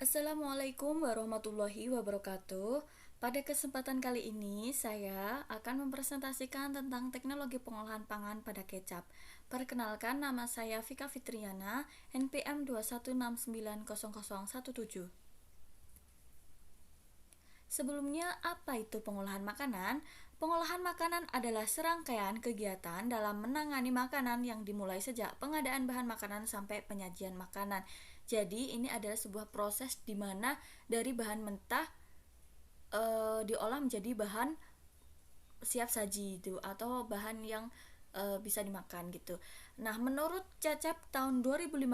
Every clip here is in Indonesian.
Assalamualaikum warahmatullahi wabarakatuh. Pada kesempatan kali ini, saya akan mempresentasikan tentang teknologi pengolahan pangan pada kecap. Perkenalkan, nama saya Vika Fitriana, NPM 216900017. Sebelumnya, apa itu pengolahan makanan? Pengolahan makanan adalah serangkaian kegiatan dalam menangani makanan yang dimulai sejak pengadaan bahan makanan sampai penyajian makanan. Jadi, ini adalah sebuah proses di mana dari bahan mentah diolah menjadi bahan siap saji itu atau bahan yang bisa dimakan gitu. Nah, menurut Cecep tahun 2015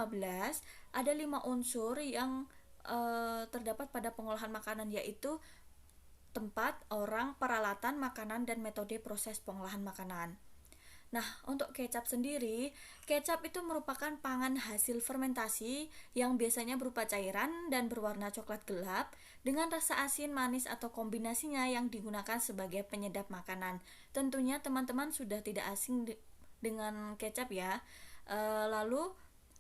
ada 5 unsur yang terdapat pada pengolahan makanan, yaitu tempat, orang, peralatan, makanan, dan metode proses pengolahan makanan. Nah, untuk kecap sendiri, kecap itu merupakan pangan hasil fermentasi yang biasanya berupa cairan dan berwarna coklat gelap dengan rasa asin, manis, atau kombinasinya yang digunakan sebagai penyedap makanan. Tentunya teman-teman sudah tidak asing dengan kecap ya. Lalu,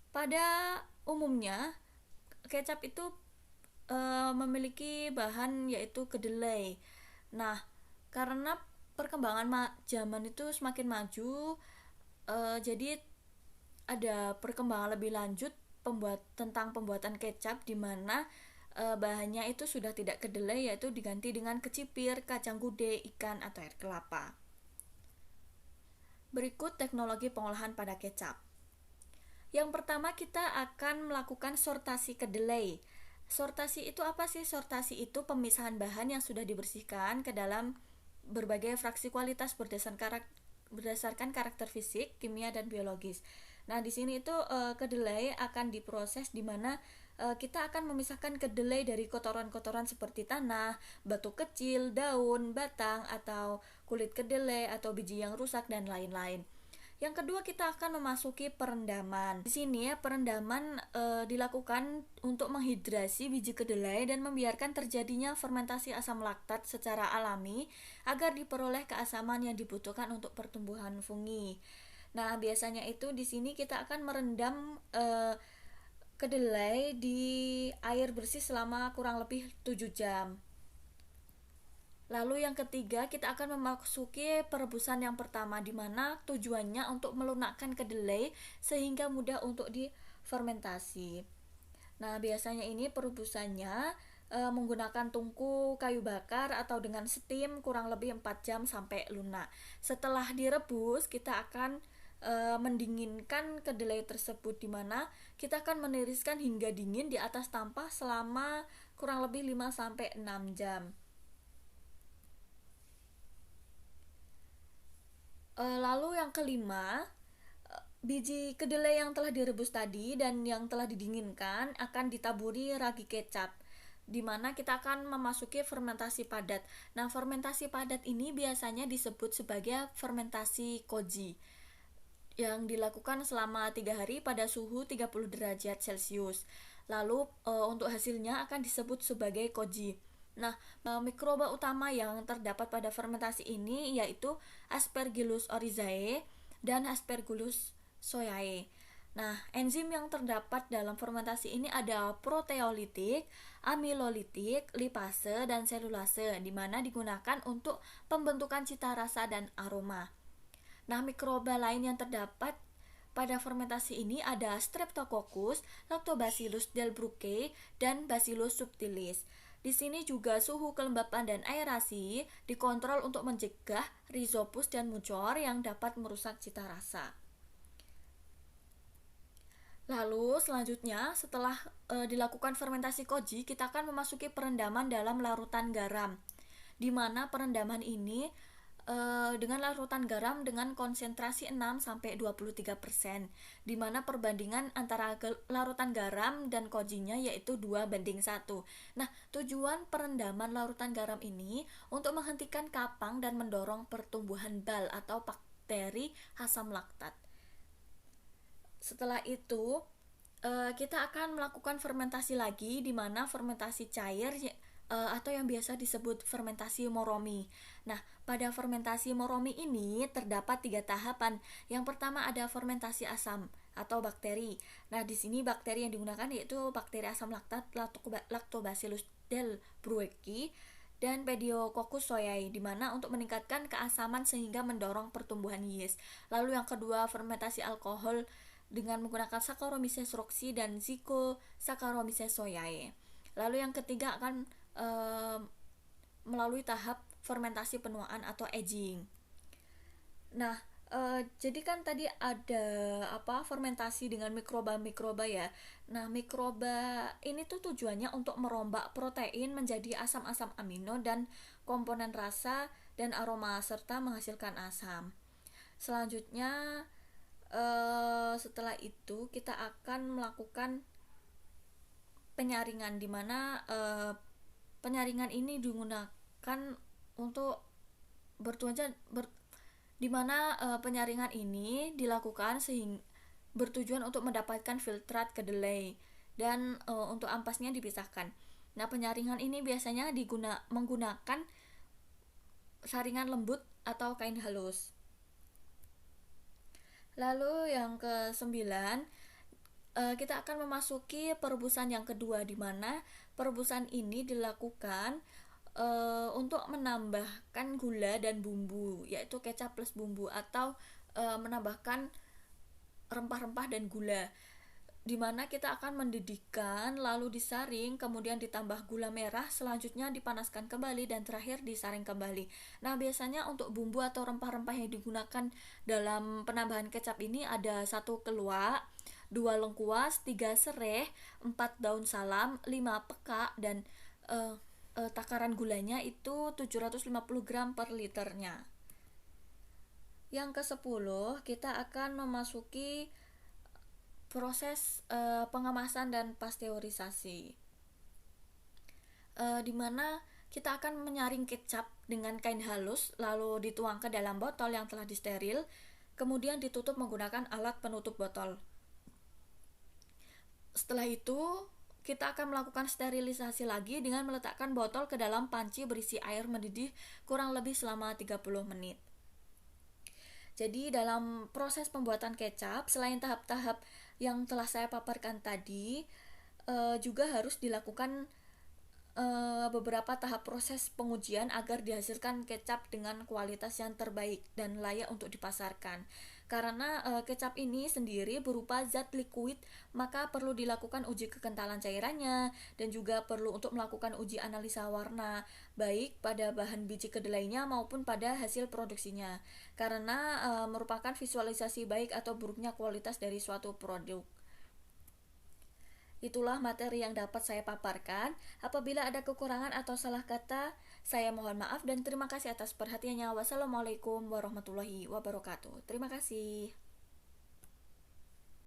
pada umumnya, kecap itu memiliki bahan yaitu kedelai. Nah, karena perkembangan zaman itu semakin maju, jadi ada perkembangan lebih lanjut tentang pembuatan kecap, di mana bahannya itu sudah tidak kedelai, yaitu diganti dengan kecipir, kacang gude, ikan, atau air kelapa. Berikut teknologi pengolahan pada kecap. Yang pertama, kita akan melakukan sortasi kedelai. Sortasi itu apa sih? Sortasi itu pemisahan bahan yang sudah dibersihkan ke dalam berbagai fraksi kualitas berdasarkan karakter fisik, kimia, dan biologis. Nah, di sini itu kedelai akan diproses di mana kita akan memisahkan kedelai dari kotoran-kotoran seperti tanah, batu kecil, daun, batang, atau kulit kedelai atau biji yang rusak dan lain-lain. Yang kedua, kita akan memasuki perendaman. Di sini ya, perendaman dilakukan untuk menghidrasi biji kedelai dan membiarkan terjadinya fermentasi asam laktat secara alami agar diperoleh keasaman yang dibutuhkan untuk pertumbuhan fungi. Nah, biasanya itu di sini kita akan merendam kedelai di air bersih selama kurang lebih 7 jam. Lalu yang ketiga, kita akan memasuki perebusan yang pertama, di mana tujuannya untuk melunakkan kedelai sehingga mudah untuk difermentasi. Nah, biasanya ini perebusannya menggunakan tungku kayu bakar atau dengan steam kurang lebih 4 jam sampai lunak. Setelah direbus, kita akan mendinginkan kedelai tersebut, di mana kita akan meniriskan hingga dingin di atas tampah selama kurang lebih 5 sampai 6 jam. Lalu yang kelima, biji kedelai yang telah direbus tadi dan yang telah didinginkan akan ditaburi ragi kecap, di mana kita akan memasuki fermentasi padat. Nah, fermentasi padat ini biasanya disebut sebagai fermentasi koji, yang dilakukan selama 3 hari pada suhu 30 derajat Celcius. Lalu untuk hasilnya akan disebut sebagai koji. Nah, mikroba utama yang terdapat pada fermentasi ini yaitu Aspergillus oryzae dan Aspergillus soyae. Nah, enzim yang terdapat dalam fermentasi ini ada proteolitik, amilolitik, lipase, dan selulase, di mana digunakan untuk pembentukan cita rasa dan aroma. Nah, mikroba lain yang terdapat pada fermentasi ini ada Streptococcus, Lactobacillus delbrueckii, dan Bacillus subtilis. Di sini juga suhu kelembapan dan aerasi dikontrol untuk mencegah rhizopus dan mucor yang dapat merusak cita rasa. Lalu selanjutnya, setelah dilakukan fermentasi koji, kita akan memasuki perendaman dalam larutan garam, di mana perendaman ini dengan larutan garam dengan konsentrasi 6-23%, di mana perbandingan antara larutan garam dan kojinya yaitu 2:1. Nah, tujuan perendaman larutan garam ini untuk menghentikan kapang dan mendorong pertumbuhan bal atau bakteri asam laktat. Setelah itu, kita akan melakukan fermentasi lagi, di mana fermentasi cair atau yang biasa disebut fermentasi moromi. Nah, pada fermentasi moromi ini terdapat 3 tahapan. Yang pertama ada fermentasi asam. atau bakteri. Nah, di sini bakteri yang digunakan yaitu bakteri asam laktat Lactobacillus delbrueckii dan Pediococcus soyae, di mana untuk meningkatkan keasaman sehingga mendorong pertumbuhan yeast. Lalu yang kedua, fermentasi alkohol dengan menggunakan Saccharomyces roxy dan Saccharomyces soyae. Lalu yang ketiga akan melalui tahap fermentasi penuaan atau aging. Nah, jadi kan tadi ada fermentasi dengan mikroba ya. Nah, mikroba ini tuh tujuannya untuk merombak protein menjadi asam-asam amino dan komponen rasa dan aroma serta menghasilkan asam. Selanjutnya setelah itu kita akan melakukan penyaringan, di mana penyaringan ini digunakan untuk di mana penyaringan ini dilakukan sehingga bertujuan untuk mendapatkan filtrat kedelai dan untuk ampasnya dipisahkan. Nah, penyaringan ini biasanya menggunakan saringan lembut atau kain halus. Lalu yang ke-9, kita akan memasuki perebusan yang kedua, di mana perebusan ini dilakukan untuk menambahkan gula dan bumbu, yaitu kecap plus bumbu, atau menambahkan rempah-rempah dan gula, di mana kita akan mendidihkan, lalu disaring, kemudian ditambah gula merah, selanjutnya dipanaskan kembali, dan terakhir disaring kembali. Nah, biasanya untuk bumbu atau rempah-rempah yang digunakan dalam penambahan kecap ini ada 1 keluak, 2 lengkuas, 3 sereh, 4 daun salam, 5 peka, dan takaran gulanya itu 750 gram per liternya. Yang ke-10, kita akan memasuki proses pengemasan dan pasteurisasi, di mana kita akan menyaring kecap dengan kain halus, lalu dituang ke dalam botol yang telah disteril, kemudian ditutup menggunakan alat penutup botol. Setelah itu, kita akan melakukan sterilisasi lagi dengan meletakkan botol ke dalam panci berisi air mendidih kurang lebih selama 30 menit. Jadi dalam proses pembuatan kecap, selain tahap-tahap yang telah saya paparkan tadi, juga harus dilakukan beberapa tahap proses pengujian agar dihasilkan kecap dengan kualitas yang terbaik dan layak untuk dipasarkan. Karena kecap ini sendiri berupa zat liquid, maka perlu dilakukan uji kekentalan cairannya dan juga perlu untuk melakukan uji analisa warna, baik pada bahan biji kedelainya maupun pada hasil produksinya, karena merupakan visualisasi baik atau buruknya kualitas dari suatu produk. Itulah materi yang dapat saya paparkan. Apabila ada kekurangan atau salah kata, saya mohon maaf dan terima kasih atas perhatiannya. Wassalamualaikum warahmatullahi wabarakatuh. Terima kasih.